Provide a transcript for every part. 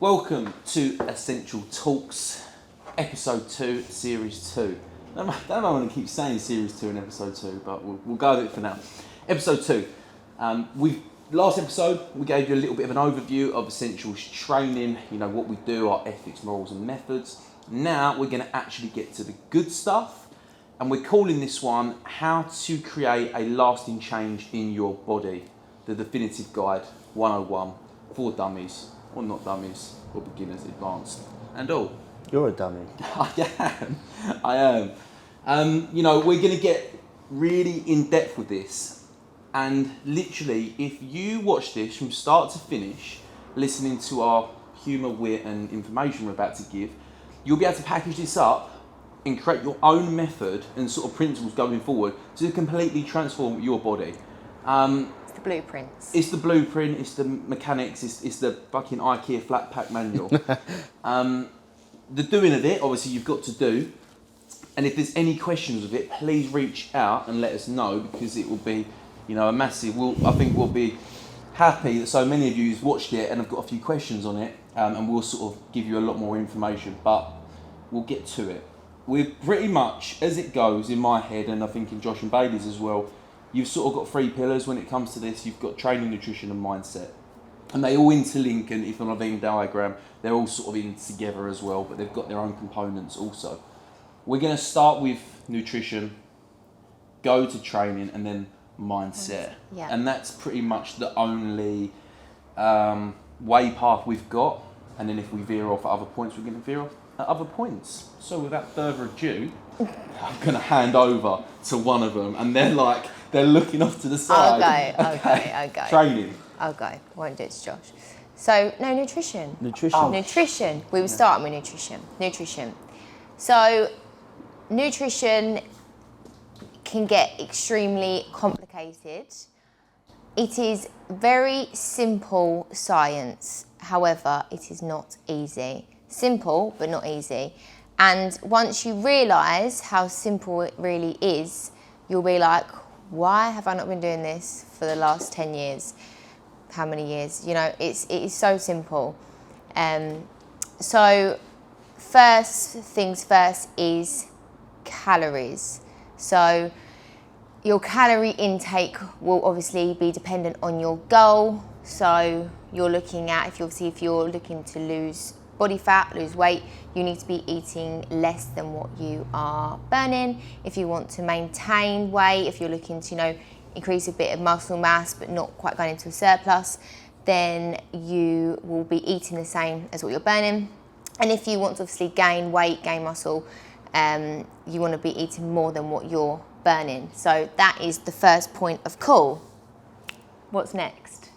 Welcome to Essential Talks, Episode 2, Series 2. I don't know want to keep saying Series 2 and Episode 2, but we'll go with it for now. Episode 2. Last episode, we gave you a little bit of an overview of Essentials training, what we do, our ethics, morals and methods. Now we're going to actually get to the good stuff, and we're calling this one How to Create a Lasting Change in Your Body, the Definitive Guide 101 for dummies, or not dummies, or beginners, advanced, and all. You're a dummy. I am. We're going to get really in depth with this. And literally, if you watch this from start to finish, listening to our humour, wit and information we're about to give, you'll be able to package this up and create your own method and sort of principles going forward to completely transform your body. It's the blueprints. It's the blueprint, it's the mechanics, it's the fucking IKEA flat pack manual. The doing of it, obviously, you've got to do. And if there's any questions with it, please reach out and let us know, because it will be, a massive. I think we'll be happy that so many of you have watched it and have got a few questions on it, and we'll sort of give you a lot more information. But we'll get to it. We're pretty much, as it goes in my head, and I think in Josh and Bailey's as well, you've sort of got three pillars when it comes to this. You've got training, nutrition and mindset. And they all interlink, and if on a Venn diagram, they're all sort of in together as well, but they've got their own components also. We're going to start with nutrition, go to training, and then mindset. Yeah. And that's pretty much the only way path we've got. And then if we veer off at other points, we're going to veer off at other points. So without further ado, I'm going to hand over to one of them, and they're looking off to the side. Okay. Training. Okay, won't do it to Josh. So, nutrition. Nutrition. We were starting with nutrition. So, nutrition can get extremely complicated. It is very simple science. However, it is not easy. Simple, but not easy. And once you realise how simple it really is, you'll be like, why have I not been doing this for the last 10 years? How many years? It is so simple. So first things first is calories. So your calorie intake will obviously be dependent on your goal. So you're looking at, if you're looking to lose body fat, lose weight, you need to be eating less than what you are burning. If you want to maintain weight, if you're looking to, increase a bit of muscle mass but not quite going into a surplus, then you will be eating the same as what you're burning. And if you want to obviously gain weight, gain muscle, you want to be eating more than what you're burning. So that is the first point of call. What's next?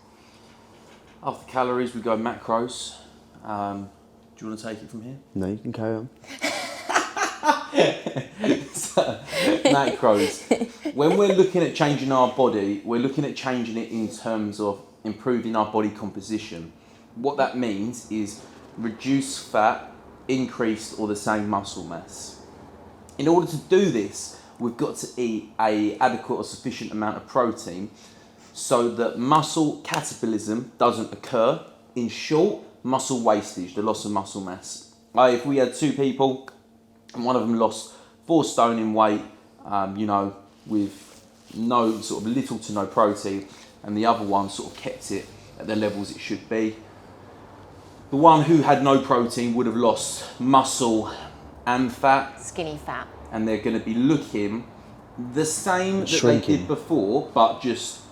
After calories, we go macros. Do you want to take it from here? No, you can carry on. So, macros. When we're looking at changing our body, we're looking at changing it in terms of improving our body composition. What that means is reduce fat, increased or the same muscle mass. In order to do this, we've got to eat a adequate or sufficient amount of protein so that muscle catabolism doesn't occur. In short, muscle wastage, the loss of muscle mass. If we had two people and one of them lost 4 stone in weight, with no sort of little to no protein, and the other one sort of kept it at the levels it should be, the one who had no protein would have lost muscle and fat. Skinny fat. And they're going to be looking the same that they did before, but just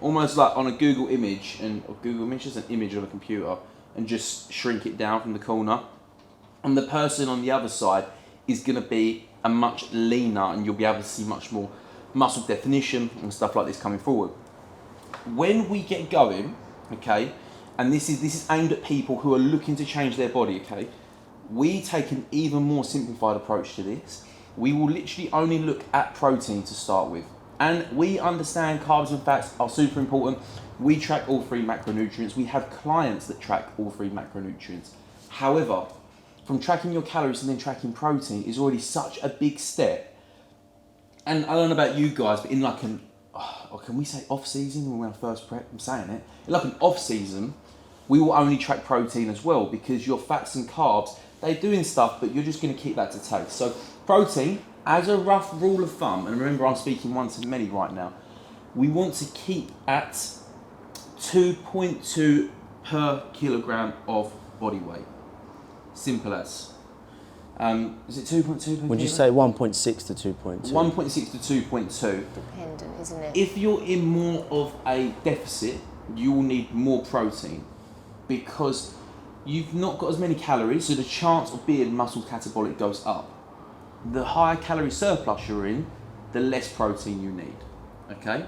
almost like on a Google image, just an image on a computer, and just shrink it down from the corner. And the person on the other side is going to be a much leaner, and you'll be able to see much more muscle definition and stuff like this coming forward. When we get going, okay, and this is aimed at people who are looking to change their body, okay, we take an even more simplified approach to this. We will literally only look at protein to start with. And we understand carbs and fats are super important. We track all 3 macronutrients. We have clients that track all 3 macronutrients. However, from tracking your calories and then tracking protein is already such a big step. And I don't know about you guys, but in like an, or can we say off season when we're first prep? I'm saying it. In like an off season, we will only track protein as well, because your fats and carbs, they're doing stuff, but you're just going to keep that to taste. So protein, as a rough rule of thumb, and remember I'm speaking one to many right now, we want to keep at 2.2 per kilogram of body weight. Simple as. Is it 2.2? Would you say 1.6 to 2.2? 1.6 to 2.2. Dependent, isn't it? If you're in more of a deficit, you will need more protein, because you've not got as many calories, so the chance of being muscle catabolic goes up. The higher calorie surplus you're in, the less protein you need. Okay?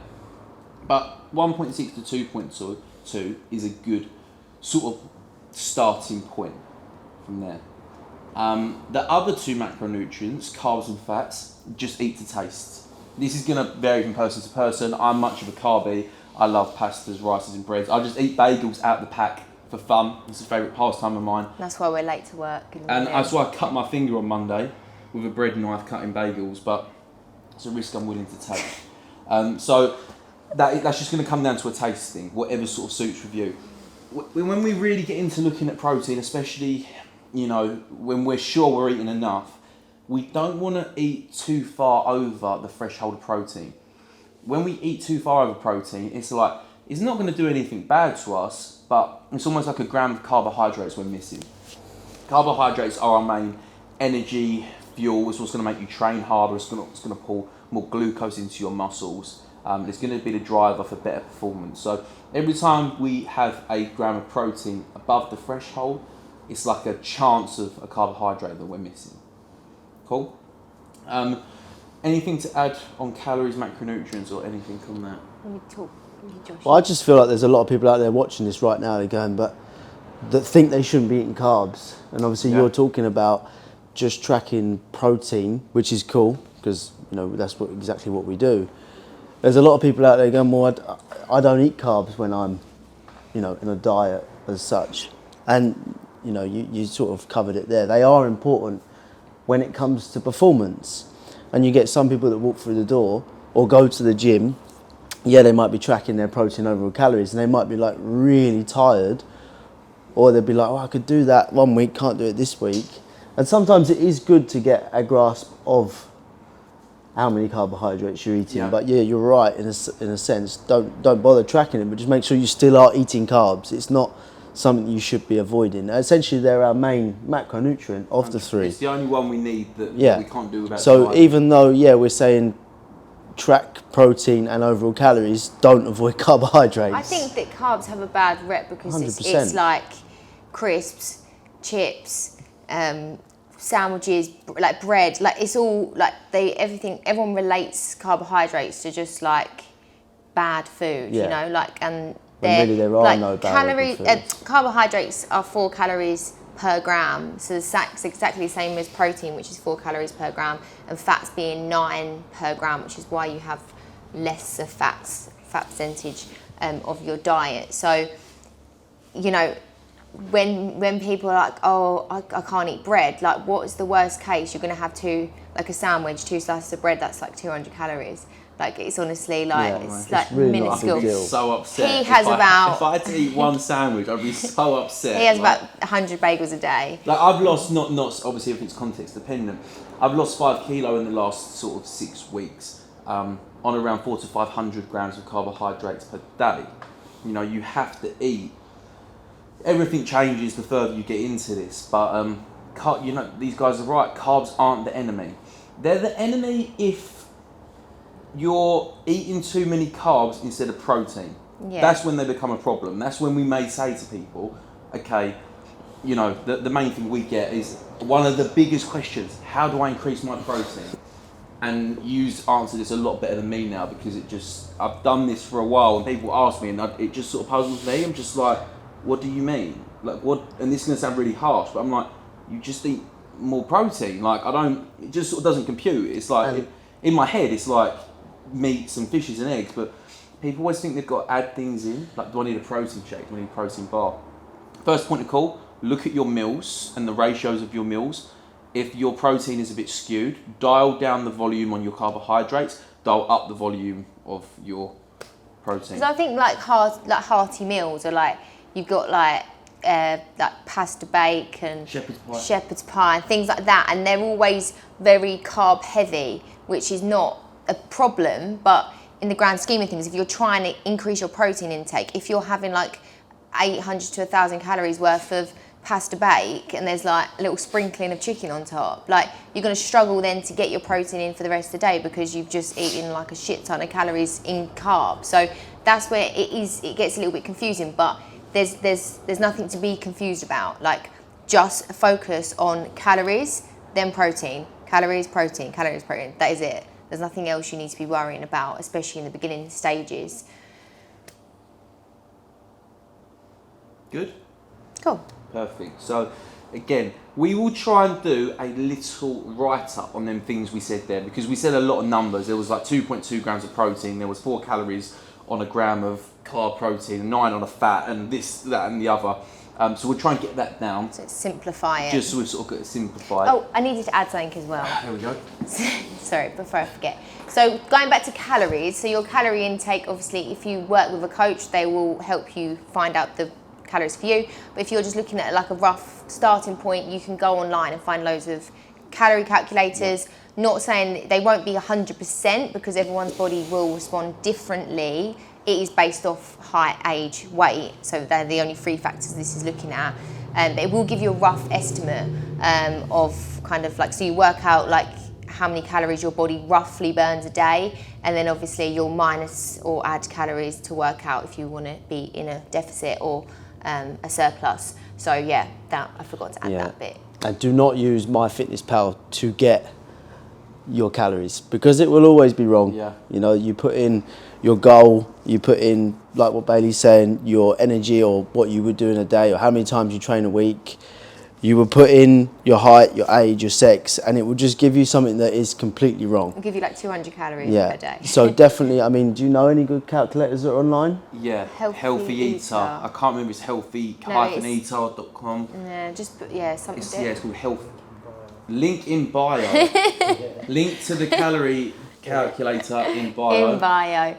But 1.6 to 2.2 is a good sort of starting point from there. The other two macronutrients, carbs and fats, just eat to taste. This is going to vary from person to person. I'm much of a carbie. I love pastas, rices and breads. I just eat bagels out the pack for fun. It's a favourite pastime of mine. That's why we're late to work. And that's why I cut my finger on Monday with a bread knife cutting bagels, but it's a risk I'm willing to take. So that's just going to come down to a taste thing, whatever sort of suits with you. When we really get into looking at protein, especially, you know, when we're sure we're eating enough, we don't want to eat too far over the threshold of protein. When we eat too far over protein, it's like, it's not going to do anything bad to us, but it's almost like a gram of carbohydrates we're missing. Carbohydrates are our main energy fuel. It's what's going to make you train harder. It's going to pull more glucose into your muscles. It's going to be the driver for better performance. So every time we have a gram of protein above the threshold, it's like a chance of a carbohydrate that we're missing. Cool? Anything to add on calories, macronutrients, or anything on that? Let me talk. Josh. Well, I just feel like there's a lot of people out there watching this right now, they're going, but that think they shouldn't be eating carbs. And obviously you're talking about just tracking protein, which is cool, because, you know, that's exactly what we do. There's a lot of people out there going, well, I don't eat carbs when I'm, you know, in a diet as such. And, you know, you sort of covered it there. They are important when it comes to performance. And you get some people that walk through the door or go to the gym, yeah, they might be tracking their protein overall calories and they might be like really tired, or they'll be like, oh, I could do that one week, can't do it this week. And sometimes it is good to get a grasp of how many carbohydrates you're eating. Yeah. But yeah, you're right in a sense. Don't bother tracking it, but just make sure you still are eating carbs. It's not something you should be avoiding. Essentially, they're our main macronutrient of the three. It's the only one we need that we can't do without. So even though, we're saying track protein and overall calories, don't avoid carbohydrates. I think that carbs have a bad rep because it's like crisps, chips, sandwiches, like bread, like it's all like everyone relates carbohydrates to just like bad food, you know, like, and really there are like no bad calories. Carbohydrates are 4 calories per gram, so it's exactly the same as protein, which is 4 calories per gram, and fats being 9 per gram, which is why you have less of fat percentage of your diet. So, you know, when people are like, oh, I can't eat bread, like, what is the worst case? You're going to have a sandwich, 2 slices of bread, that's like 200 calories. Like, it's honestly like, it's like really minuscule. I'd be so upset. He has if I had to eat one sandwich, I'd be so upset. He has about 100 bagels a day. Like, I've lost, not obviously everything's context dependent, I've lost 5 kilo in the last sort of 6 weeks, on around 400 to 500 grams of carbohydrates per day. You know, you have to eat. Everything changes the further you get into this, but you know, these guys are right. Carbs aren't the enemy. They're the enemy if you're eating too many carbs instead of protein. Yeah. That's when they become a problem. That's when we may say to people, okay, you know, the main thing we get is one of the biggest questions: how do I increase my protein? And you answer this a lot better than me now, because I've done this for a while, and people ask me, and it just sort of puzzles me. I'm just like, what do you mean? Like, what? And this is going to sound really harsh, but I'm like, you just eat more protein. Like, it just sort of doesn't compute. It's like, in my head, it's like meats and fishes and eggs, but people always think they've got to add things in. Like, do I need a protein shake? Do I need a protein bar? First point of call, look at your meals and the ratios of your meals. If your protein is a bit skewed, dial down the volume on your carbohydrates, dial up the volume of your protein. Because I think like hearty meals are like, you've got like like pasta bake and shepherd's pie and things like that, and they're always very carb heavy, which is not a problem, but in the grand scheme of things, if you're trying to increase your protein intake, if you're having like 800 to 1,000 calories worth of pasta bake and there's like a little sprinkling of chicken on top, like you're going to struggle then to get your protein in for the rest of the day because you've just eaten like a shit ton of calories in carbs. So that's where it gets a little bit confusing, but there's nothing to be confused about. Like, just focus on calories, then protein, calories, protein, calories, protein. That is it. There's nothing else you need to be worrying about, especially in the beginning stages. Good? Cool. Perfect. So, again, we will try and do a little write-up on them things we said there, because we said a lot of numbers. There was like 2.2 grams of protein, there was 4 calories on a gram of carb protein, 9 on a fat, and this, that, and the other. So we'll try and get that down. So simplify it. Just so we've sort of got it simplified. Oh, I needed to add something as well. There we go. Sorry, before I forget. So going back to calories, so your calorie intake, obviously, if you work with a coach, they will help you find out the calories for you. But if you're just looking at like a rough starting point, you can go online and find loads of calorie calculators. Yeah. Not saying they won't be 100% because everyone's body will respond differently. It is based off height, age, weight. So they're the only 3 factors this is looking at. But it will give you a rough estimate of kind of like, so you work out like how many calories your body roughly burns a day, and then obviously you'll minus or add calories to work out if you want to be in a deficit or a surplus. So yeah, that I forgot to add that bit. And do not use MyFitnessPal to get your calories, because it will always be wrong. Yeah. You know, you put in your goal, you put in, like what Bailey's saying, your energy or what you would do in a day or how many times you train a week. You will put in your height, your age, your sex, and it will just give you something that is completely wrong. It'll give you like 200 calories per day. So definitely, I mean, do you know any good calculators that are online? Yeah, Healthy Eater. I can't remember, it's healthy-eater.com. Yeah, just put, something. It's called Health. Link in bio. Link to the calorie calculator in bio. In bio.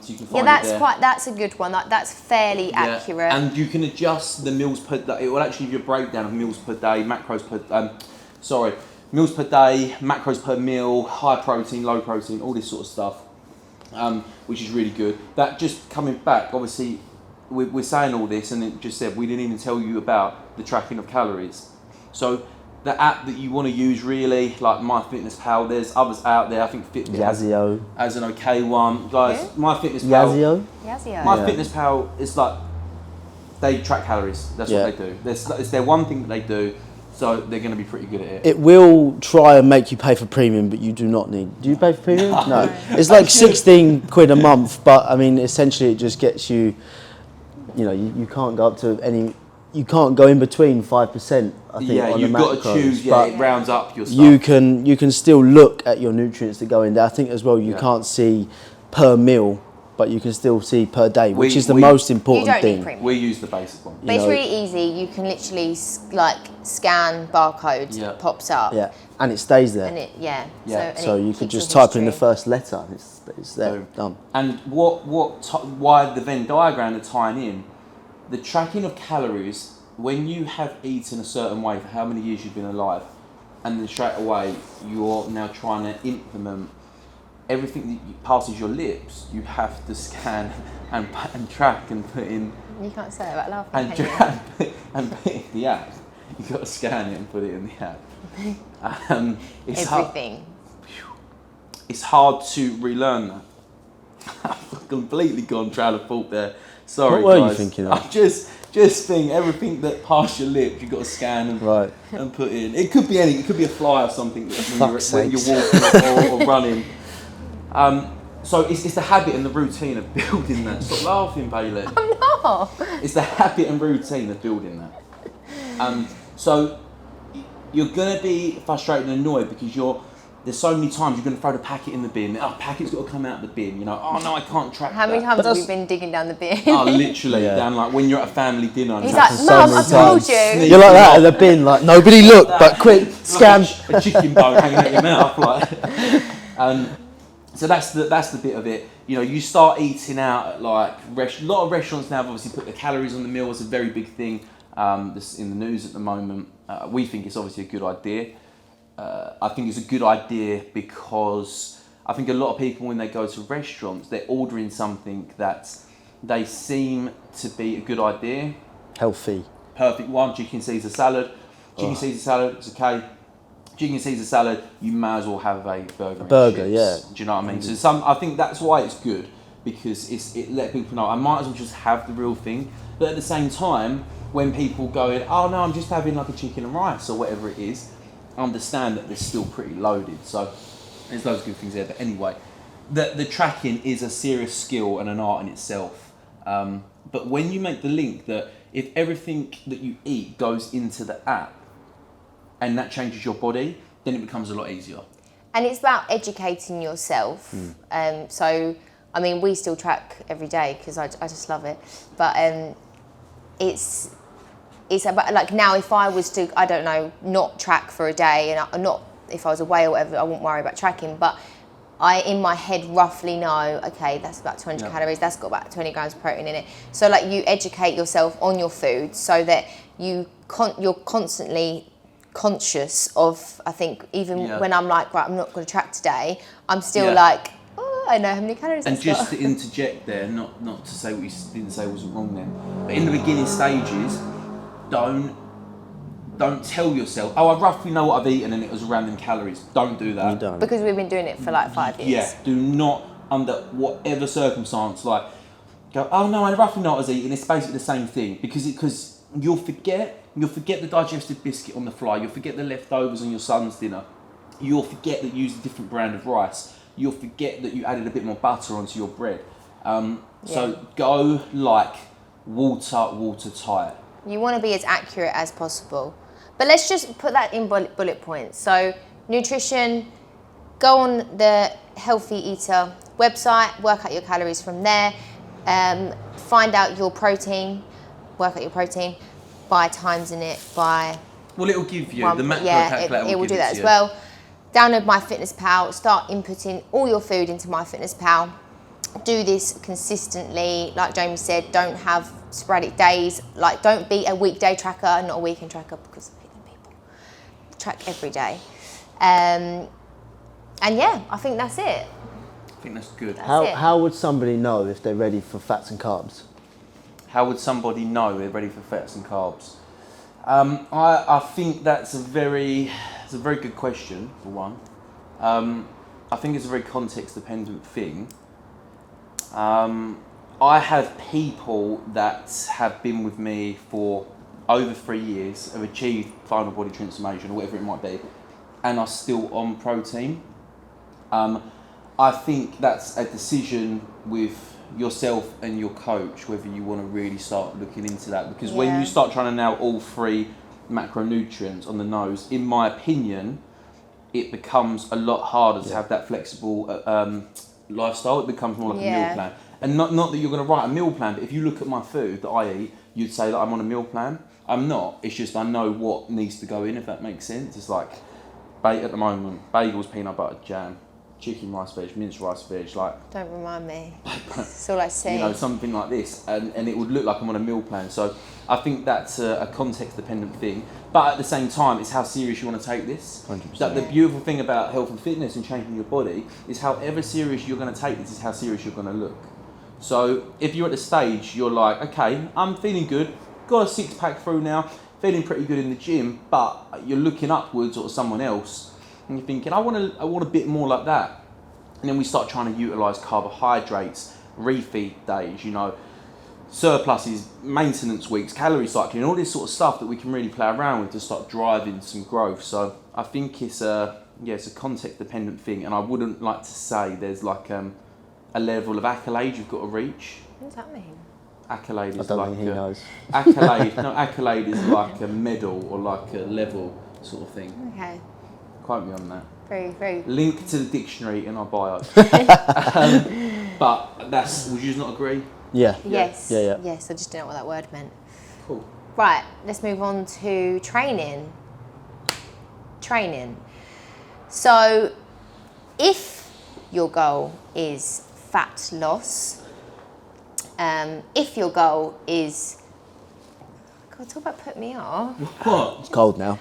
So you can find it there. That's a good one. That's fairly accurate. And you can adjust the meals per day. It will actually give you a breakdown of meals per day, macros per meals per day, macros per meal, high protein, low protein, all this sort of stuff, which is really good. That just coming back, obviously, we're saying all this, and it just said we didn't even tell you about the tracking of calories. So the app that you want to use, really, like MyFitnessPal, there's others out there. I think Fitbit Yazio as an okay one. Guys, Yazio. MyFitnessPal is like, they track calories. That's what they do. It's their one thing that they do, so they're going to be pretty good at it. It will try and make you pay for premium, but you do not need. Do you pay for premium? No. It's like 16 quid a month, but I mean, essentially it just gets you, you know, you can't go up to any. You can't go in between 5%, I think, on the macros. You've got to choose, it rounds up your stuff. You can still look at your nutrients that go in there. I think as well you can't see per meal, but you can still see per day, which is the most important thing. We use the basic one. But it's really easy. You can literally scan barcode, pops up. Yeah, and it stays there. And So you could just type in the first letter, and it's there, done. And why the Venn diagram are tying in, the tracking of calories, when you have eaten a certain way for how many years you've been alive, and then straight away you're now trying to implement everything that passes your lips, you have to scan and track and put in. You can't say that about laughing. And put it in the app. You've got to scan it and put it in the app. Everything. It's hard to relearn that. I've completely gone trail of thought there. Sorry, what were guys. you thinking of? I just think everything that passed your lips, you've got to scan and put in. It could be anything. It could be a fly or something when you're walking or running. So it's the habit and the routine of building that. Stop laughing, Bailey. I'm not. It's the habit and routine of building that. So you're going to be frustrated and annoyed because there's so many times you're going to throw the packet in the bin. Oh, packet's got to come out of the bin. You know, oh no, I can't track How many that. times have we been digging down the bin? Oh, literally, down like when you're at a family dinner. He's like, Mum, I told you. You're like that at the bin, like nobody look, but quick, scan. Like a chicken bone hanging out your mouth, like. So that's the bit of it. You know, you start eating out at like a lot of restaurants now have obviously put the calories on the meal as a very big thing. this in the news at the moment. We think it's obviously a good idea. I think it's a good idea because I think a lot of people, when they go to restaurants, they're ordering something that they seem to be a good idea. Healthy. Perfect one, chicken Caesar salad. Chicken Caesar salad, it's okay. Chicken Caesar salad, you may as well have a burger. A burger, chips. yeah. Do you know what I mean? So I think that's why it's good, because it let people know I might as well just have the real thing. But at the same time, when people go in, oh no, I'm just having like a chicken and rice or whatever it is, understand that they're still pretty loaded. So there's loads of good things there. But anyway, the tracking is a serious skill and an art in itself. But when you make the link that if everything that you eat goes into the app and that changes your body, then it becomes a lot easier. And it's about educating yourself. So, I mean, we still track every day because I just love it. But it's about, like, now if I was to, I don't know, not track for a day, and not if I was away or whatever, I wouldn't worry about tracking. But I, in my head, roughly know, okay, that's about 200 calories, that's got about 20 grams of protein in it. So, like, you educate yourself on your food so that you're constantly conscious of, I think, even when I'm like, right, I'm not going to track today, I'm still like, oh, I know how many calories and I've just got. to interject there, not to say what you didn't say wasn't wrong then, but in the beginning stages, don't tell yourself, oh, I roughly know what I've eaten and it was around them calories. Don't do that. You don't. Because we've been doing it for like 5 years. Yeah, do not, under whatever circumstance, like, go, oh no, I roughly know what I was eating. It's basically the same thing, because you'll forget the digestive biscuit on the fly. You'll forget the leftovers on your son's dinner. You'll forget that you used a different brand of rice. You'll forget that you added a bit more butter onto your bread. So go like watertight. You want to be as accurate as possible. But let's just put that in bullet points. So nutrition, go on the Healthy Eater website, work out your calories from there, find out your protein, work out your protein, by times in it, by... Well, it'll give you, the macro calculator it will do that as well. Download MyFitnessPal, start inputting all your food into MyFitnessPal. Do this consistently. Like Jamie said, don't have sporadic days. Like, don't be a weekday tracker, not a weekend tracker, because people track every day. And yeah, I think that's it. I think that's good. How would somebody know if they're ready for fats and carbs? How would somebody know they're ready for fats and carbs? I think that's a very good question, for one. I think it's a very context-dependent thing. I have people that have been with me for over 3 years, have achieved final body transformation or whatever it might be, and are still on protein. I think that's a decision with yourself and your coach whether you want to really start looking into that, because when you start trying to nail all 3 macronutrients on the nose, in my opinion, it becomes a lot harder to have that flexible lifestyle. It becomes more like a meal plan. And not that you're going to write a meal plan, but if you look at my food that I eat, you'd say that I'm on a meal plan. I'm not. It's just I know what needs to go in, if that makes sense. It's like, at the moment, bagels, peanut butter, jam, chicken, rice, veg, minced rice, veg, like... Don't remind me. That's all I see. You know, something like this. And it would look like I'm on a meal plan. So I think that's a context-dependent thing. But at the same time, it's how serious you want to take this. 100%. That the beautiful thing about health and fitness and changing your body is however serious you're going to take this is how serious you're going to look. So if you're at the stage, you're like, okay, I'm feeling good, got a 6-pack through now, feeling pretty good in the gym, but you're looking upwards or someone else, and you're thinking, I want a bit more like that. And then we start trying to utilise carbohydrates, refeed days, you know, surpluses, maintenance weeks, calorie cycling, all this sort of stuff that we can really play around with to start driving some growth. So I think it's a context-dependent thing, and I wouldn't like to say there's like a level of accolade you've got to reach. What does that mean? Accolade is I don't think he knows. Accolade is like a medal or like a level sort of thing. Okay. Quote me on that. Very. Link to the dictionary in our bio. But would you not agree? Yeah. Yes. Yeah. Yes, I just didn't know what that word meant. Cool. Right, let's move on to training. So, if your goal is fat loss, if your goal is God, talk about put me off. What? It's cold now.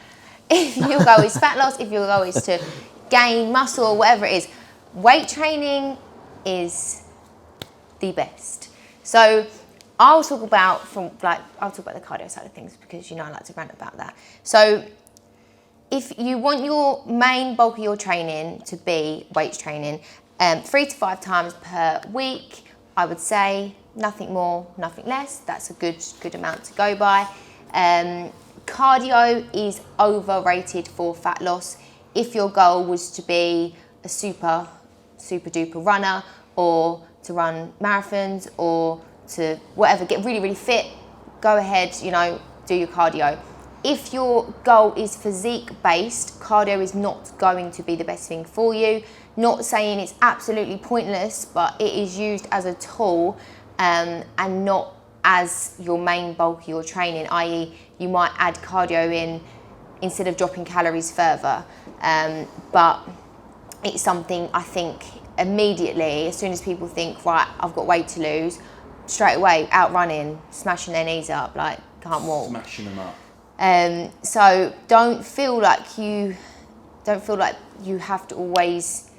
If your goal is fat loss, if your goal is to gain muscle or whatever it is, weight training is the best. So I'll talk about the cardio side of things because I like to rant about that. So if you want your main bulk of your training to be weight training, 3 to 5 times per week, I would say nothing more, nothing less. That's a good amount to go by. Cardio is overrated for fat loss. If your goal was to be a super duper runner or to run marathons or to whatever, get really, really fit, go ahead, do your cardio. If your goal is physique based, cardio is not going to be the best thing for you. Not saying it's absolutely pointless, but it is used as a tool and not as your main bulk of your training, i.e. you might add cardio in instead of dropping calories further. But it's something I think immediately, as soon as people think, right, I've got weight to lose, straight away out running, smashing their knees up, like can't walk. Smashing them up. So don't feel like you have to always,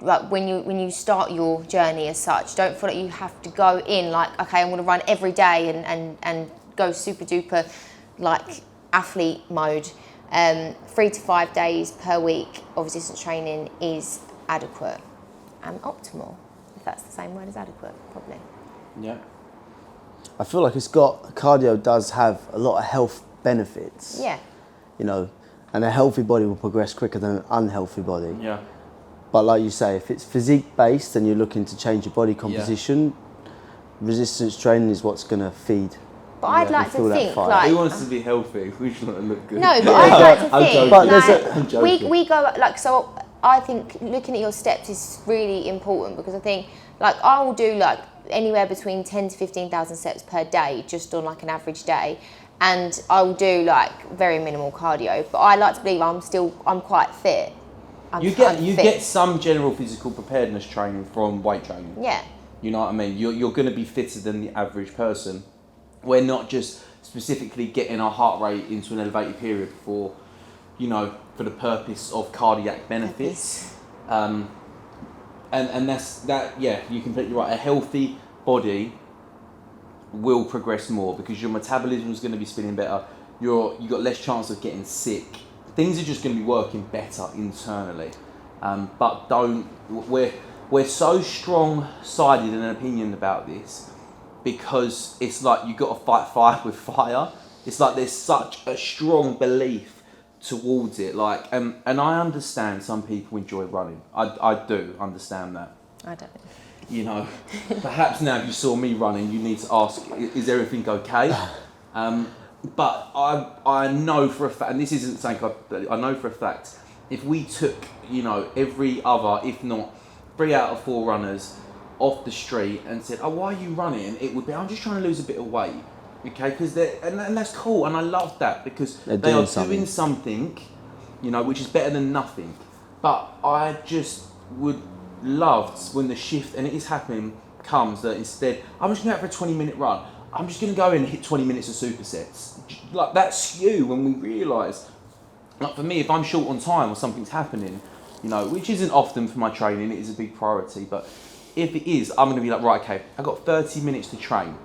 like when you start your journey as such, don't feel like you have to go in like, okay, I'm going to run every day and go super duper like athlete mode. 3 to 5 days per week of resistance training is adequate and optimal, if that's the same word as adequate, probably. Yeah. I feel like cardio does have a lot of health benefits. Yeah. And a healthy body will progress quicker than an unhealthy body. Yeah. But like you say, if it's physique based and you're looking to change your body composition, resistance training is what's going to feed. But I'd like to think like... Who wants to be healthy? We just want to look good. No, but I'd like to think I'm joking. we go like, so I think looking at your steps is really important because I think like I will do like anywhere between 10 to 15,000 steps per day just on like an average day, and I will do like very minimal cardio, but I like to believe I'm quite fit. You get some general physical preparedness training from weight training. Yeah. You know what I mean? You're going to be fitter than the average person. We're not just specifically getting our heart rate into an elevated period for the purpose of cardiac benefits. And that's that. Yeah, you're completely right. A healthy body will progress more because your metabolism is going to be spinning better. You got less chance of getting sick. Things are just going to be working better internally. But we're so strong-sided in an opinion about this because it's like you got to fight fire with fire. It's like there's such a strong belief towards it. Like, and I understand some people enjoy running. I do understand that. I don't. Perhaps now if you saw me running, you need to ask, is everything okay? But I know for a fact, and this isn't saying I know for a fact, if we took, every other, if not 3 out of 4 runners off the street and said, oh, why are you running? It would be, I'm just trying to lose a bit of weight. Okay, because and that's cool, and I love that because they are doing something, which is better than nothing. But I just would love when the shift, and it is happening, comes that instead, I'm just going to go out for a 20-minute run. I'm just going to go in and hit 20 minutes of supersets. Like, that's you when we realise, like for me, if I'm short on time or something's happening, which isn't often for my training, it is a big priority, but if it is, I'm going to be like, right, okay, I've got 30 minutes to train.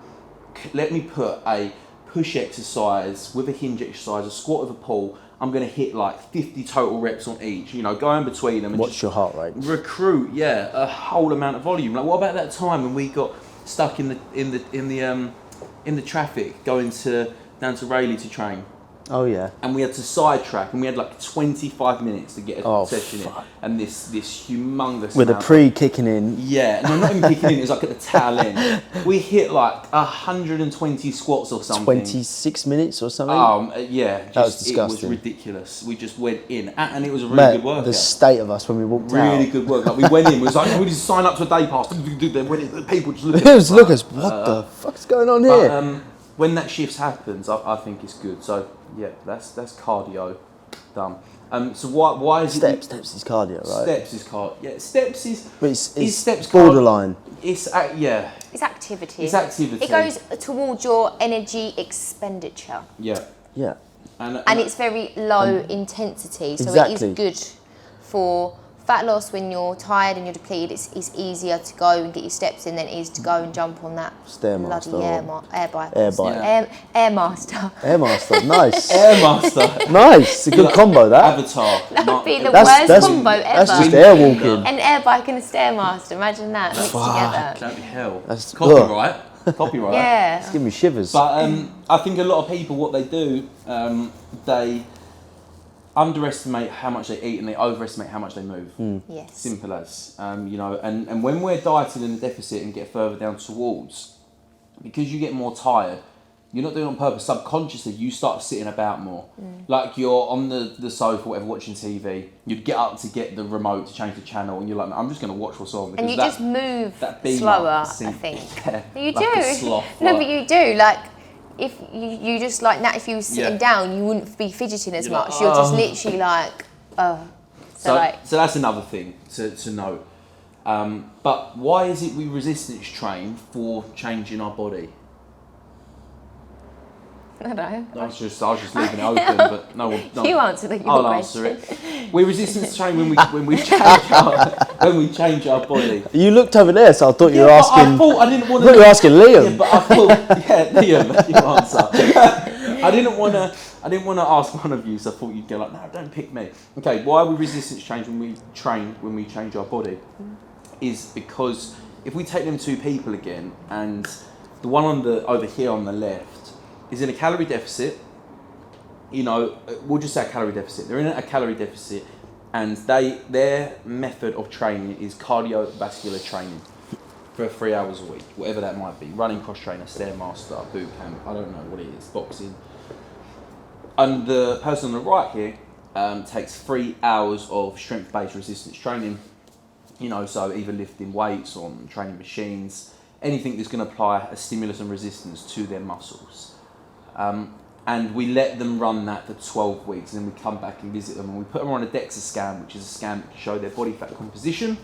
Let me put a push exercise with a hinge exercise, a squat with a pull. I'm going to hit like 50 total reps on each, go in between them. And watch your heart rate. Recruit, a whole amount of volume. Like, what about that time when we got stuck in the traffic going down to Rayleigh to train? Oh yeah. And we had to sidetrack, and we had like 25 minutes to get a session in, and this humongous with amount a pre kicking in. Yeah, no, not even kicking in. It was like at the tail end. We hit like 120 squats or something. 26 minutes or something. Yeah, that was disgusting. It was ridiculous. We just went in, and it was a really good workout. The state of us when we walked out. Really good workout. We went in. We was like, we just sign up to a day pass. People just look at us. What the fuck's going on here? When that shift happens, I think it's good. So yeah, that's cardio. done. So why is it? Steps is cardio, right? Steps is cardio. Yeah, steps is. But it's steps borderline. It's yeah. It's activity. It's activity. It goes towards your energy expenditure. Yeah. Yeah. And It's very low intensity, so Exactly. it is good for fat loss when you're tired and you're depleted. It's easier to go and get your steps in than it is to go and jump on that Stairmaster bloody air bike. air bike. Air Airmaster. Airmaster, nice. Airmaster. Nice, a good combo that. Avatar. That would be the That's- worst combo ever. That's just air walking. An air bike and a stairmaster. Imagine that mixed together. That'd be hell. That's- Copyright. Copyright. It's Yeah. giving me shivers. But I think a lot of people, what they do, they underestimate how much they eat and they overestimate how much they move. Yes. Simple as. And when we're dieting in a deficit and get further down towards, because you get more tired, you're not doing it on purpose. Subconsciously, you start sitting about more. Like you're on the sofa, whatever, watching TV. You'd get up to get the remote to change the channel, and you're like, I'm just going to watch what's on. And you just move that beamer slower, I seems- think. Yeah, You like do. a sloth, No, like- but you do. Like, if you just like that, if you were sitting Yeah. down, you wouldn't be fidgeting as You're much. like, You're just "Oh." literally like, oh. So that's another thing to note. But why is it we resistance train for changing our body? I don't know. I was just leaving it open, but no one. No, You answer the I'll question. answer it. We resistance train when we change our body. You looked over there, so I thought you were but asking. I thought I didn't want I thought you were asking Liam. Yeah, but I thought, Liam, you answer. I didn't want to ask one of you, so I thought you'd go like, no, don't pick me. Okay, why we resistance change when we change our body, is because if we take them two people again, and the one over here on the left is in a calorie deficit. We'll just say a calorie deficit. They're in a calorie deficit, and their method of training is cardiovascular training for 3 hours a week, whatever that might be. Running, cross trainer, stairmaster, boot camp, I don't know what it is, boxing. And the person on the right here takes 3 hours of strength-based resistance training. So either lifting weights or training machines, anything that's going to apply a stimulus and resistance to their muscles. And we let them run that for 12 weeks, and then we come back and visit them, and we put them on a DEXA scan, which is a scan that can show their body fat composition.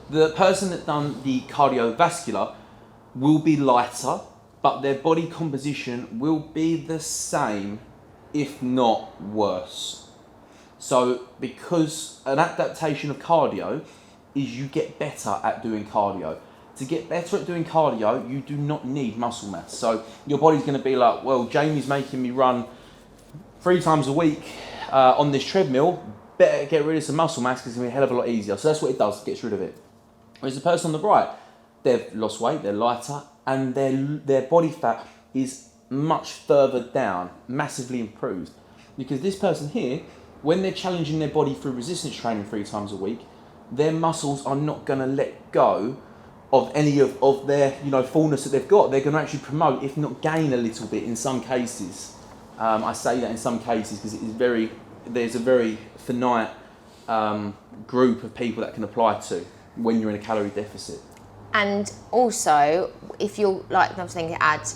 The person that done the cardiovascular will be lighter, but their body composition will be the same, if not worse. So, because an adaptation of cardio is you get better at doing cardio. To get better at doing cardio, you do not need muscle mass. So your body's going to be like, well, Jamie's making me run 3 times a week on this treadmill. Better get rid of some muscle mass because it's going to be a hell of a lot easier. So that's what it does, gets rid of it. Whereas the person on the right, they've lost weight, they're lighter, and their body fat is much further down, massively improved. Because this person here, when they're challenging their body through resistance training 3 times a week, their muscles are not going to let go of any of their fullness that they've got. They're going to actually promote, if not gain a little bit in some cases. I say that in some cases because there's a very finite group of people that can apply to when you're in a calorie deficit. And also, if you're like another thing to add,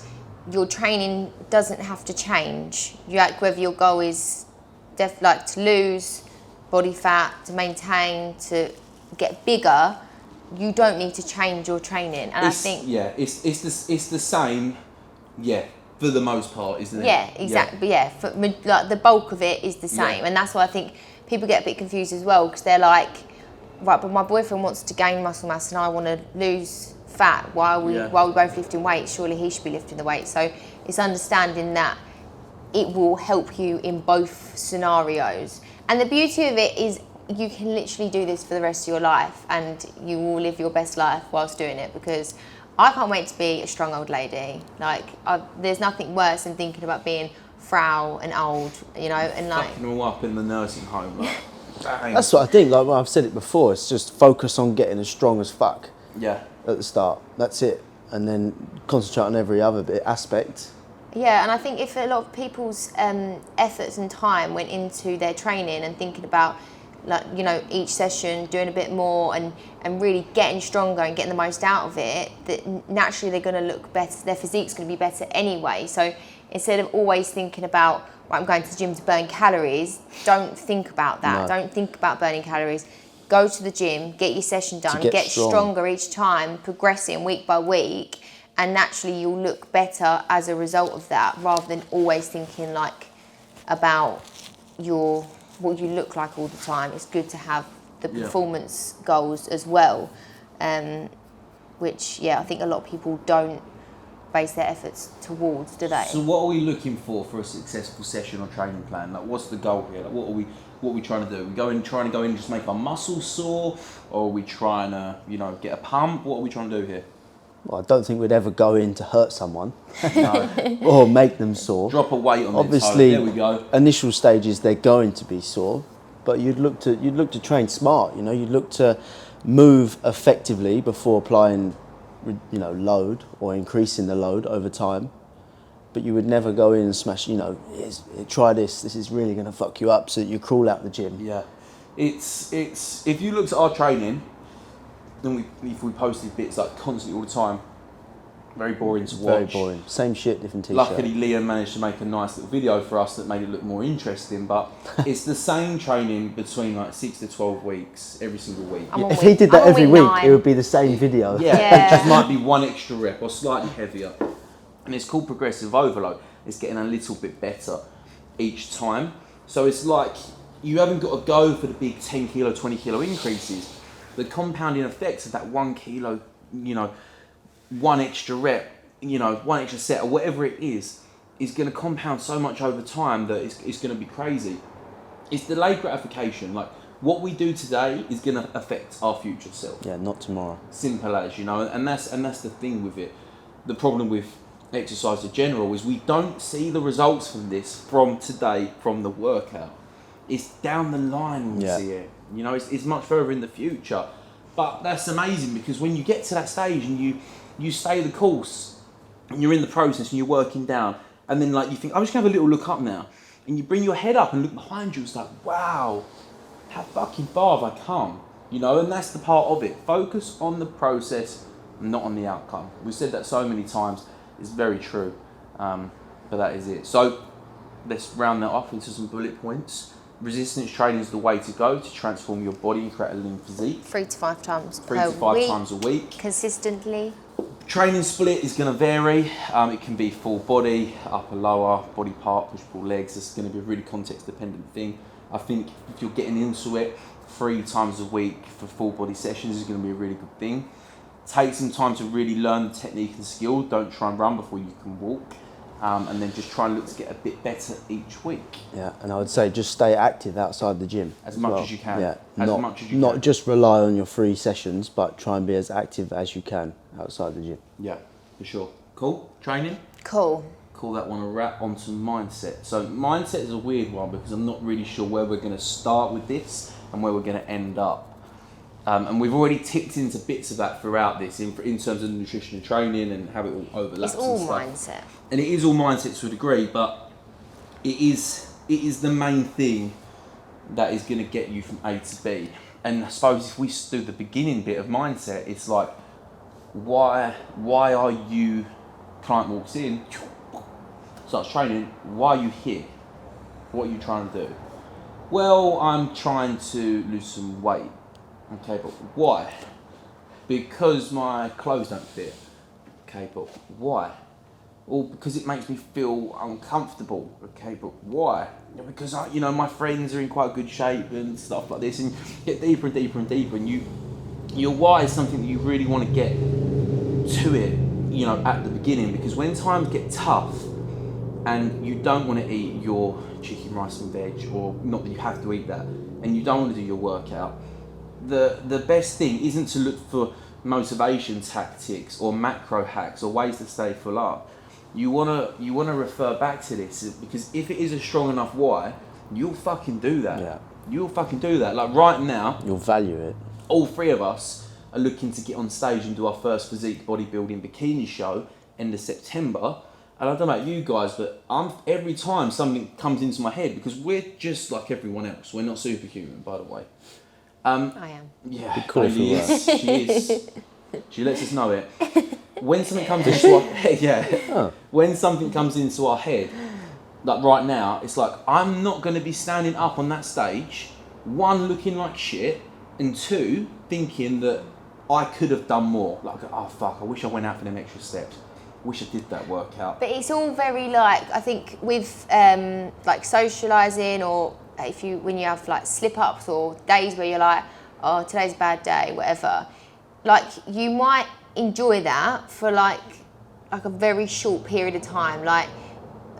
your training doesn't have to change. Whether your goal is to lose body fat, to maintain, to get bigger, you don't need to change your training. And it's the same, for the most part, isn't it? Yeah, exactly. Yeah, the bulk of it is the same, and that's why I think people get a bit confused as well, because they're like, right, but my boyfriend wants to gain muscle mass and I want to lose fat while we both lifting weights. Surely he should be lifting the weight. So it's understanding that it will help you in both scenarios. And the beauty of it is you can literally do this for the rest of your life, and you will live your best life whilst doing it, because I can't wait to be a strong old lady. There's nothing worse than thinking about being frail and old, and fucking all up in the nursing home. Dang. That's what I think. Like I've said it before, it's just focus on getting as strong as fuck. Yeah. At the start, that's it, and then concentrate on every other aspect. Yeah, and I think if a lot of people's efforts and time went into their training and thinking about each session, doing a bit more and really getting stronger and getting the most out of it, that naturally they're going to look better, their physique's going to be better anyway. So instead of always thinking about, right, I'm going to the gym to burn calories, don't think about that. No. Don't think about burning calories. Go to the gym, get your session done, get stronger each time, progressing week by week, and naturally you'll look better as a result of that, rather than always thinking like about what you look like all the time. It's good to have the performance goals as well, which I think a lot of people don't base their efforts towards, do they? So what are we looking for a successful session or training plan? Like, what's the goal here? Like, what are we trying to do? Trying to go in and just make our muscles sore, or are we trying to, get a pump? What are we trying to do here? Well, I don't think we'd ever go in to hurt someone or make them sore. Drop a weight on Obviously, their toe. There we go. Initial stages they're going to be sore, but you'd look to train smart. You'd look to move effectively before applying, load or increasing the load over time. But you would never go in and smash. Try this. This is really going to fuck you up, so that you crawl out the gym. Yeah, it's if you looked at our training. Then if we posted bits like constantly all the time, very boring to watch. Very boring. Same shit, different t-shirt. Luckily, Liam managed to make a nice little video for us that made it look more interesting. But it's the same training between like 6 to 12 weeks every single week. If he did that every week, it would be the same video. Yeah, it just might be one extra rep or slightly heavier. And it's called progressive overload. It's getting a little bit better each time. So it's like you haven't got to go for the big 10 kilo, 20 kilo increases. The compounding effects of that 1 kilo, one extra rep, one extra set or whatever it is going to compound so much over time that it's going to be crazy. It's delayed gratification. Like, what we do today is going to affect our future self. Yeah, not tomorrow. Simple as, and that's the thing with it. The problem with exercise in general is we don't see the results from this from today, from the workout. It's down the line when we see it. It's much further in the future. But that's amazing, because when you get to that stage and you stay the course and you're in the process and you're working down, and then like you think, I'm just going to have a little look up now. And you bring your head up and look behind you, it's like, wow, how fucking far have I come? And that's the part of it. Focus on the process, not on the outcome. We've said that so many times. It's very true. But that is it. So let's round that off into some bullet points. Resistance training is the way to go to transform your body and create a lean physique. 3 to 5 times 3 to 5 times a week. Consistently. Training split is going to vary. It can be full body, upper, lower, body part, push, pull, legs. It's going to be a really context dependent thing. I think if you're getting into it 3 times a week for full body sessions is going to be a really good thing. Take some time to really learn the technique and skill. Don't try and run before you can walk. And then just try and look to get a bit better each week. Yeah, and I would say just stay active outside the gym. As much as you can. Yeah, much as you not can. just rely on your free sessions, but try and be as active as you can outside the gym. Yeah, for sure. Cool. Training? Cool. Call that one a wrap. Onto mindset. So mindset is a weird one because I'm not really sure where we're going to start with this and where we're going to end up. And we've already tipped into bits of that throughout this in terms of nutrition and training and how it all overlaps. It's all and stuff. mindset. And it is all mindset to a degree, but it is the main thing that is going to get you from A to B. And I suppose if we do the beginning bit of mindset, it's like, why are you, client walks in, starts training, why are you here? What are you trying to do? Well, I'm trying to lose some weight. Okay, but why? Because my clothes don't fit. Okay, but why? Well, because it makes me feel uncomfortable. Okay, but why? Because my friends are in quite good shape and stuff like this, and you get deeper and deeper and deeper, and your why is something that you really want to get to it, at the beginning, because when times get tough and you don't want to eat your chicken, rice and veg, or not that you have to eat that, and you don't want to do your workout, the best thing isn't to look for motivation tactics or macro hacks or ways to stay full up. You wanna refer back to this, because if it is a strong enough why, you'll fucking do that. Yeah. You'll fucking do that. Like right now, You'll value it. all 3 of us are looking to get on stage and do our first physique bodybuilding bikini show end of September. And I don't know about you guys, but every time something comes into my head, because we're just like everyone else. We're not superhuman, by the way. I am. Yeah, call it for she is. She lets us know it. when something comes into our head, when something comes into our head, like right now, it's like I'm not going to be standing up on that stage, one, looking like shit, and two, thinking that I could have done more. Like, oh fuck, I wish I went out for them extra steps. Wish I did that workout. But it's all very like, I think with like socialising, or when you have like slip ups or days where you're like, oh, today's a bad day, whatever. Like, you might enjoy that for like a very short period of time. Like,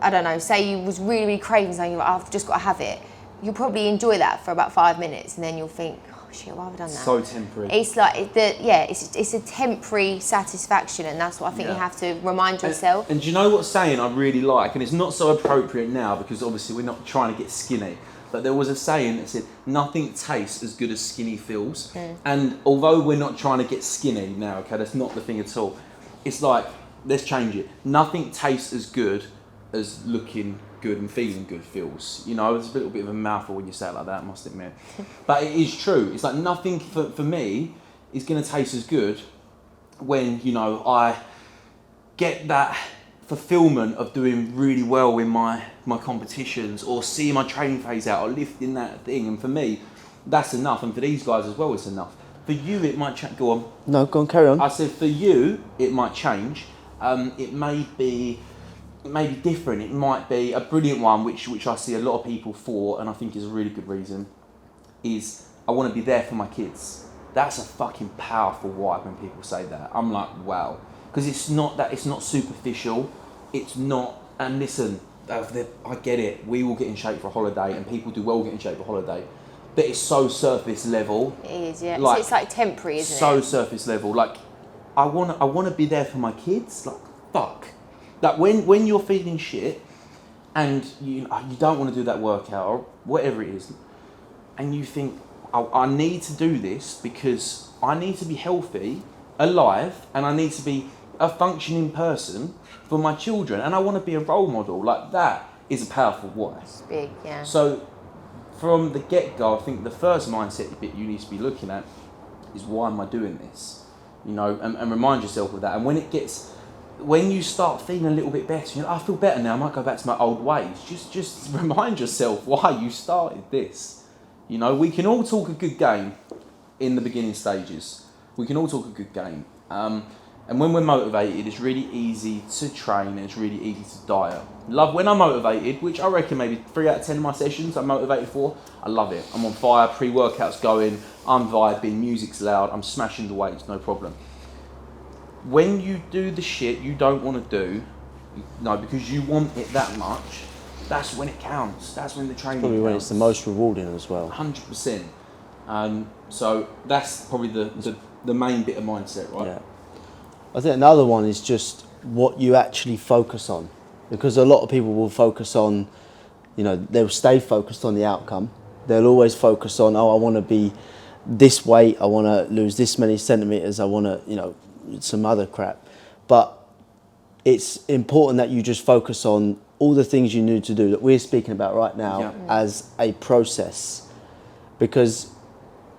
I don't know, say you was really, really craving something, you're like, oh, I've just got to have it. You'll probably enjoy that for about 5 minutes, and then you'll think, oh shit, why have I done that? So temporary. It's like it's a temporary satisfaction, and that's what I think you have to remind yourself. And do you know what saying I really like? And it's not so appropriate now because obviously we're not trying to get skinny. But there was a saying that said, nothing tastes as good as skinny feels. And although we're not trying to get skinny now, okay, that's not the thing at all. It's like, let's change it. Nothing tastes as good as looking good and feeling good feels. You know, it's a little bit of a mouthful when you say it like that, I must admit. But it is true. It's like nothing for me is going to taste as good when, you know, I get that fulfillment of doing really well in my competitions, or seeing my training phase out, or lifting that thing. And for me, that's enough. And for these guys as well, it's enough. For you, it might change. Go on. No, go on, carry on. I said for you, it might change. It may be different. It might be a brilliant one, which I see a lot of people for, and I think is a really good reason, is I want to be there for my kids. That's a fucking powerful why when people say that. I'm like, wow. Because it's not superficial. It's not, and listen, I get it. We will get in shape for a holiday, and people do well get in shape for a holiday. But it's so surface level. It is, yeah. Like, so it's like temporary, isn't it? So surface level. Like, I wanna be there for my kids. Like, fuck. Like when you're feeling shit, and you don't want to do that workout or whatever it is, and you think, I need to do this because I need to be healthy, alive, and I need to be a functioning person for my children, and I want to be a role model. Like, that is a powerful why. It's big, yeah. So from the get-go, I think the first mindset bit you need to be looking at is, why am I doing this? You know, and remind yourself of that. And when you start feeling a little bit better, you know, I feel better now, I might go back to my old ways. Just remind yourself why you started this. You know, we can all talk a good game in the beginning stages. We can all talk a good game. And when we're motivated, it's really easy to train, and it's really easy to diet. Love when I'm motivated, which I reckon maybe 3 out of 10 of my sessions I'm motivated for. I love it. I'm on fire, pre-workout's going, I'm vibing, music's loud, I'm smashing the weights, no problem. When you do the shit you don't want to do, no, because you want it that much, that's when it counts. That's when the training Probably counts. when it's the most rewarding as well. 100%. So that's probably the main bit of mindset, right? Yeah. I think another one is just what you actually focus on, because a lot of people will focus on, you know, they'll stay focused on the outcome. They'll always focus on, oh, I want to be this weight, I want to lose this many centimeters, I want to, you know, some other crap. But it's important that you just focus on all the things you need to do that we're speaking about right now as a process, because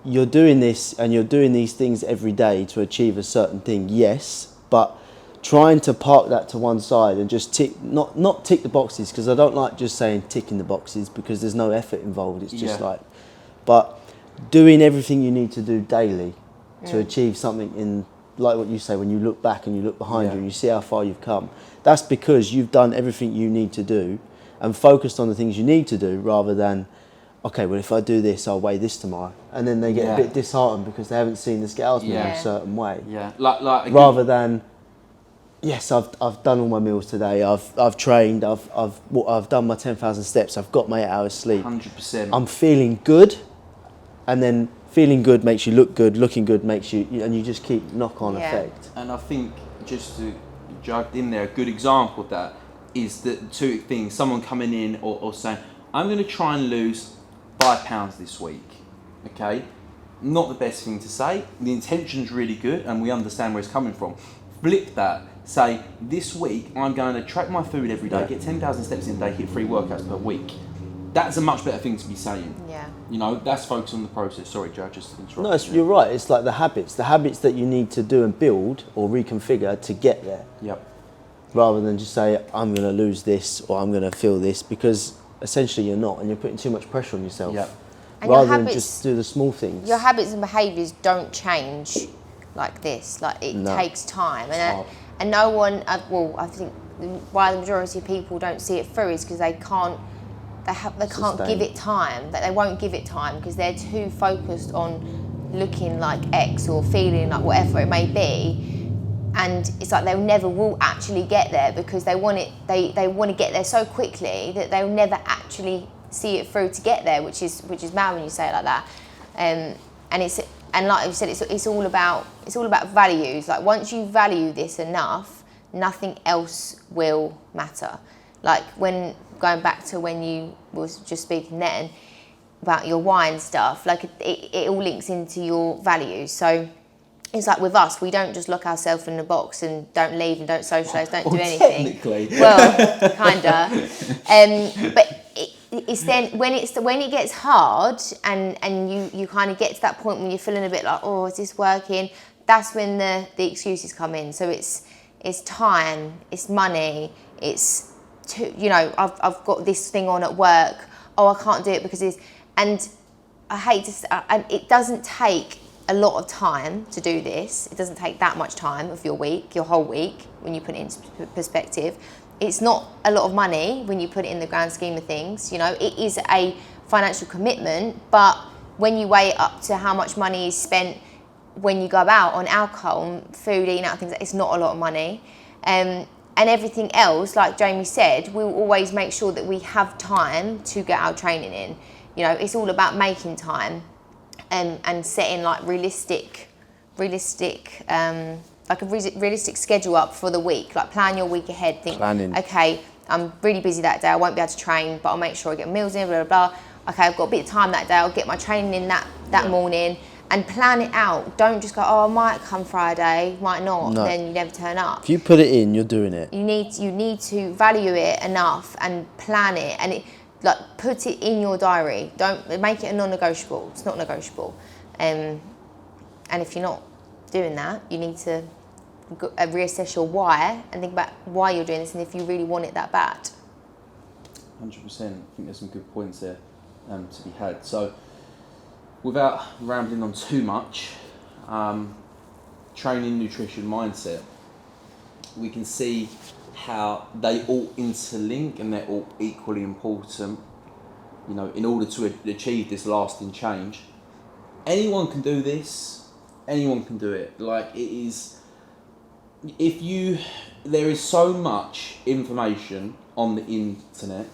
you're doing this and you're doing these things every day to achieve a certain thing, yes, but trying to park that to one side and just tick, not tick the boxes, because I don't like just saying ticking the boxes, because there's no effort involved. It's just like, but doing everything you need to do daily to achieve something, in like what you say, when you look back and you look behind you and you see how far you've come, that's because you've done everything you need to do and focused on the things you need to do, rather than, okay, well, if I do this, I'll weigh this tomorrow. And then they get a bit disheartened because they haven't seen the scales move a certain way. Yeah, like rather than, yes, I've done all my meals today. I've trained. I've done my 10,000 steps. I've got my 8 hours sleep. 100%. I'm feeling good, and then feeling good makes you look good. Looking good makes you, and you just keep knock-on effect. And I think, just to jug in there, a good example of that is the two things: someone coming in or saying, I'm going to try and lose 5 pounds this week. Okay, not the best thing to say. The intention's really good, and we understand where it's coming from. Flip that. Say, this week I'm going to track my food every day, get 10,000 steps in a day, hit 3 workouts per week. that's a much better thing to be saying. Yeah. You know, that's focus on the process. Sorry, Joe, just to interrupt. No, you're right. It's like the habits that you need to do and build or reconfigure to get there. Yep. Rather than just say, I'm going to lose this or I'm going to feel this, because essentially you're not, and you're putting too much pressure on yourself. Yep. And Rather than just do the small things. Your habits and behaviours don't change like this. Like, it takes time. And no one, I think why the majority of people don't see it through is because they can't give it time. That they won't give it time because they're too focused on looking like X or feeling like whatever it may be, and it's like they never will actually get there because they want it. They want to get there so quickly that they'll never actually see it through to get there, which is mad when you say it like that. And like you said, it's all about values. Like, once you value this enough, nothing else will matter. Like, when going back to when you was just speaking then about your wine stuff, like it all links into your values. So it's like with us, we don't just lock ourselves in the box and don't leave and don't socialise, don't do anything. Technically. Well, kinda. But it's then when it gets hard and you kind of get to that point when you're feeling a bit like, oh, is this working? That's when the excuses come in. So it's time, it's money, it's I've got this thing on at work. Oh, I can't do it because it's, and I hate to say, and it doesn't take a lot of time to do this. It doesn't take that much time of your whole week, when you put it into perspective. It's not a lot of money when you put it in the grand scheme of things. You know, it is a financial commitment, but when you weigh it up to how much money is spent when you go out on alcohol and food, eating out, things, it's not a lot of money. And everything else, like Jamie said, we'll always make sure that we have time to get our training in. You know, it's all about making time and setting like realistic schedule up for the week. Like, plan your week ahead. Think, okay, I'm really busy that day, I won't be able to train, but I'll make sure I get meals in, blah, blah, blah. Okay, I've got a bit of time that day, I'll get my training in that morning, and plan it out. Don't just go, oh, I might come Friday, might not, then you never turn up. If you put it in, you're doing it. You need to value it enough and plan it, and put it in your diary. Don't make it a non-negotiable. It's not negotiable. And if you're not doing that, you need to reassess your why and think about why you're doing this and if you really want it that bad. 100%. I think there's some good points there to be had. So, without rambling on too much, training, nutrition, mindset, we can see how they all interlink and they're all equally important, you know, in order to achieve this lasting change. Anyone can do this, anyone can do it. Like, it is, there is so much information on the internet.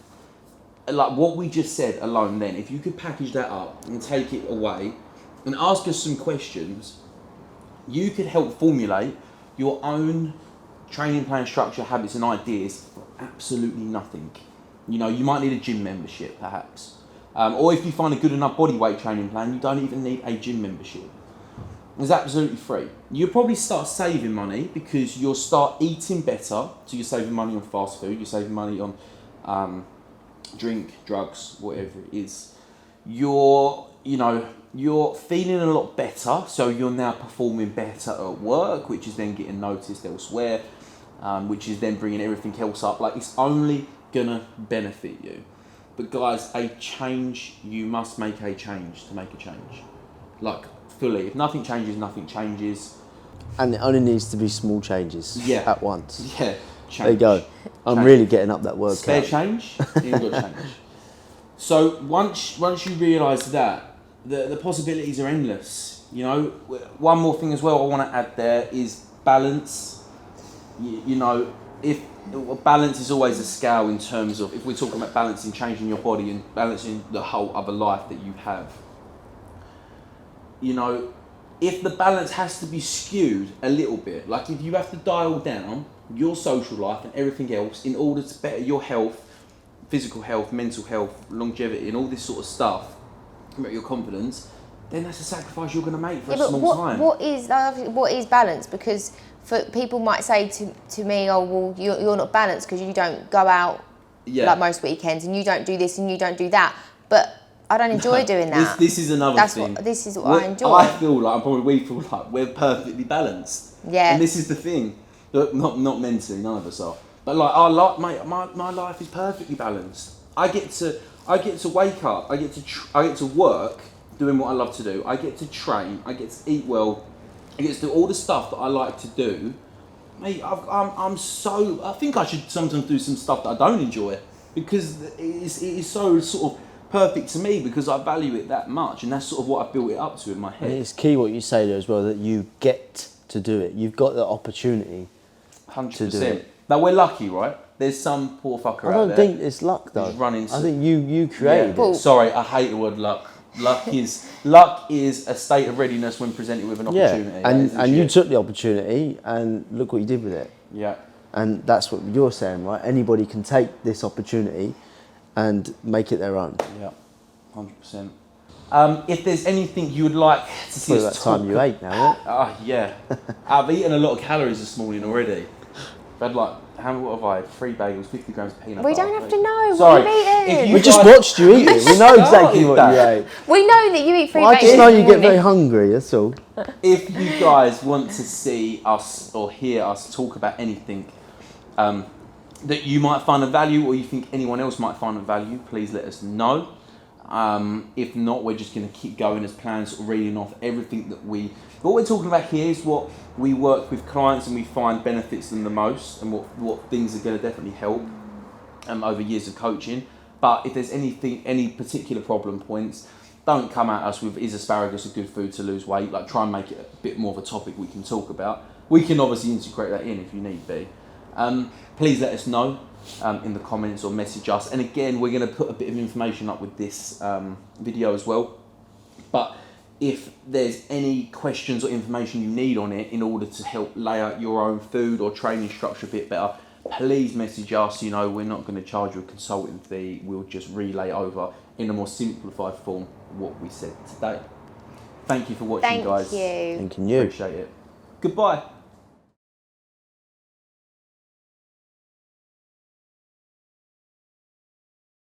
Like what we just said alone then, if you could package that up and take it away and ask us some questions, you could help formulate your own training plan, structure, habits and ideas for absolutely nothing. You know, you might need a gym membership perhaps. Or if you find a good enough bodyweight training plan, you don't even need a gym membership. It's absolutely free. You'll probably start saving money because you'll start eating better. So you're saving money on fast food, you're saving money on drink, drugs, whatever it is. You're feeling a lot better, so you're now performing better at work, which is then getting noticed elsewhere, which is then bringing everything else up. Like, it's only gonna benefit you. But guys, you must make a change to make a change. Like, fully. If nothing changes, nothing changes. And it only needs to be small changes at once. Yeah. Change. There you go. I'm really getting up that word. Spare change, you've got change. So once you realise that, the possibilities are endless. You know, one more thing as well I want to add there is balance. You know, if balance is always a scale in terms of, if we're talking about balancing, changing your body and balancing the whole other life that you have. You know, if the balance has to be skewed a little bit, like if you have to dial down your social life and everything else in order to better your health, physical health, mental health, longevity and all this sort of stuff, your confidence, then that's a sacrifice you're going to make for a small time. What is balance? Because people might say to me, oh, well, you're not balanced because you don't go out like most weekends, and you don't do this and you don't do that. But I don't enjoy doing that. This is another thing. This is what I enjoy. I feel like, we feel like we're perfectly balanced. Yeah. And this is the thing. Look, not mentally, none of us are. But like, my life is perfectly balanced. I get to wake up. I get to work doing what I love to do. I get to train. I get to eat well. I get to do all the stuff that I like to do. Mate, I think I should sometimes do some stuff that I don't enjoy, because it is so sort of perfect to me, because I value it that much, and that's sort of what I built it up to in my head. It's key what you say there as well, that you get to do it. You've got the opportunity 100%. to do it. Now, we're lucky, right? There's some poor fucker out there. I don't think it's luck though. Running I think you created Yeah. it. Sorry, I hate the word luck. Luck is a state of readiness when presented with an opportunity. Yeah, and you took the opportunity, and look what you did with it. Yeah. And that's what you're saying, right? Anybody can take this opportunity and make it their own. Yeah, 100%. If there's anything you would like to see Probably us that talk time you ate now, isn't it? yeah. I've eaten a lot of calories this morning already. I've had what have I had? 3 bagels, 50 grams of peanut butter. We don't have to know Sorry, what you've eaten. We just watched you eat it. We know exactly what you ate. We know that you eat 3 Well, I bagels just know in the you get very morning. hungry, that's all. If you guys want to see us or hear us talk about anything that you might find of value, or you think anyone else might find of value, please let us know. If not, we're just going to keep going as planned, sort of reading off everything that what we're talking about here is what we work with clients and we find benefits them the most, and what things are going to definitely help over years of coaching. But if there's any particular problem points, don't come at us with, is asparagus a good food to lose weight? Like, try and make it a bit more of a topic we can talk about. We can obviously integrate that in if you need be. Please let us know in the comments or message us. And again, we're going to put a bit of information up with this video as well. But if there's any questions or information you need on it in order to help lay out your own food or training structure a bit better, please message us. You know, we're not going to charge you a consulting fee. We'll just relay over in a more simplified form what we said today. Thank you for watching, guys. Thank you. Thanking you. Appreciate it. Goodbye.